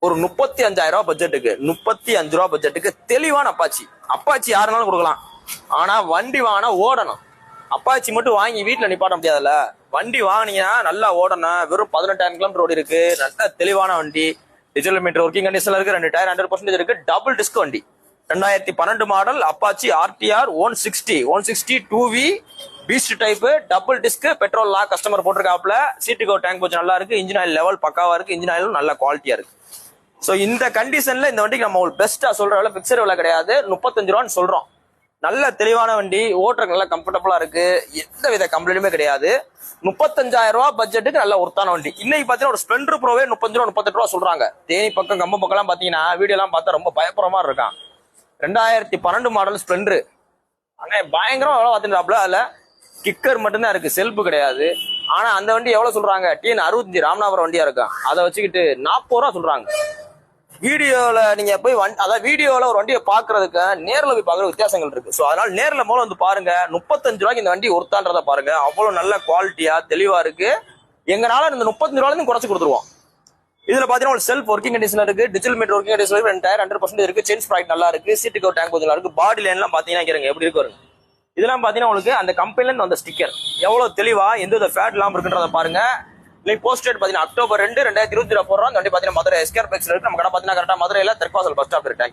ஒரு 35,000 ரூபாய் பட்ஜெட்டுக்கு 35 ரூபா பட்ஜெட்டுக்கு தெளிவான அப்பாச்சி. அப்பாச்சி யாருனாலும் கொடுக்கலாம். ஆனா வண்டி வாங்கினா ஓடணும். அப்பாச்சி மட்டும் வாங்கி வீட்டுல நிப்பாட்ட முடியாதுல்ல. வண்டி வாங்கினீங்கன்னா நல்லா ஓடணும். வெறும் 18,000 கிலோமீட்டர் ஓடி இருக்கு. நல்ல தெளிவான வண்டி. டிஜிட்டல் மீட்டர் ஒர்க்கிங் கண்டிஷன்ல இருக்கு. 2 டயர் 100% இருக்கு. டபுள் டிஸ்க் வண்டி. 2012 model Apache RTR 160 2V beast type double disc petrol லா கஸ்டமர் போட்டிருக்காப்ல. சீட்டுக்கு ஒரு டேங்க் கொஞ்சம் நல்லா இருக்கு. இன்ஜின் ஆயில் லெவல் பக்காவா இருக்கு. இன்ஜின் ஆயிலும் நல்ல குவாலிட்டியா இருக்கு. சோ இந்த கண்டிஷன்ல இந்த வண்டிக்கு நம்ம பெஸ்டா சொல்ற விலை பிக்சர் விலை கிடையாது. 35 ரூபான்னு சொல்றோம். நல்ல தெளிவான வண்டி, ஓட்டுறதுக்கு நல்லா கம்ஃபர்டபுளா இருக்கு. எந்த வித கம்ப்ளைண்ட்டுமே கிடையாது. 35,000 ரூபாய் பட்ஜெட்டுக்கு நல்ல ஒருத்தான வண்டி. இன்னைக்கு பாத்தீங்கன்னா ஒரு ஸ்ப்ளெண்டர் ப்ரோவே 35 ரூபா 38 ரூபா சொல்றாங்க. தேனி பக்கம் கம்ப பக்கம் எல்லாம் பாத்தீங்கன்னா வீடியோ எல்லாம் பார்த்தா ரொம்ப பயப்படுற மாதிரி இருக்கான். 2012 மாடல் ஸ்ப்ளெண்டர். ஆனா பயங்கரமா எவ்வளவு பாத்துட்டாப்ல. அதுல கிக்கர் மட்டும்தான் இருக்கு, செல்ஃபு கிடையாது. ஆனா அந்த வண்டி எவ்வளவு சொல்றாங்க? TN 65 ராமநாதபுரம் வண்டியா இருக்கும். அதை வச்சுக்கிட்டு 40 ரூபா சொல்றாங்க. வீடியோல நீங்க போய் அதாவது வீடியோல ஒரு வண்டியை பாக்குறதுக்கு நேர்ல போய் பாக்குற வித்தியாசங்கள் இருக்கு. சோ அதனால நேர்ல மூலம் வந்து பாருங்க. 35 ரூபாய்க்கு இந்த வண்டி ஒருத்தான்றத பாருங்க. அவ்வளவு நல்ல குவாலிட்டியா தெளிவா இருக்கு. எங்கனால இந்த 35 ரூபாயில இருந்து குறைச்சு கொடுத்துருவோம். இதுல பாத்தீங்கன்னா ஒரு செல்ஃப் ஒர்க்கிங் கண்டிஷன் இருக்கு. டிஜிட்டல் மீட்டர் ஒர்க்கிங் கண்டிஷன் இருக்கு. 2 டயர் 100% இருக்கு. செயின் ஸ்ப்ரைட் நல்லா இருக்கு. சீட்டுக்கு ஒரு டேங்க் கொஞ்சம் நல்லா இருக்கு. பாடி லைன் எல்லாம் பாத்தீங்கன்னா எப்படி இருக்கு பாருங்க. இதெல்லாம் பாத்தீங்கன்னா உங்களுக்கு அந்த கம்பெனில இருந்து வந்த ஸ்டிக்கர் எவ்வளவு தெளிவா எந்த ஃபேட் இல்லாம இருக்குன்றத பாருங்க. இன்னைக்கு போஸ்ட் டேட் பாத்தீங்கன்னா அக்டோபர் 2, 2020 போடுறோம். அந்த வண்டி பாத்தீங்கன்னா மதுரை எஸ்கேர் பைக்ஸ்ல இருக்கு. நம்ம கடை பாத்தீங்கன்னா கரெக்டா மதுரையில தெற்காசல் பஸ் ஸ்டாப் இருக்கு.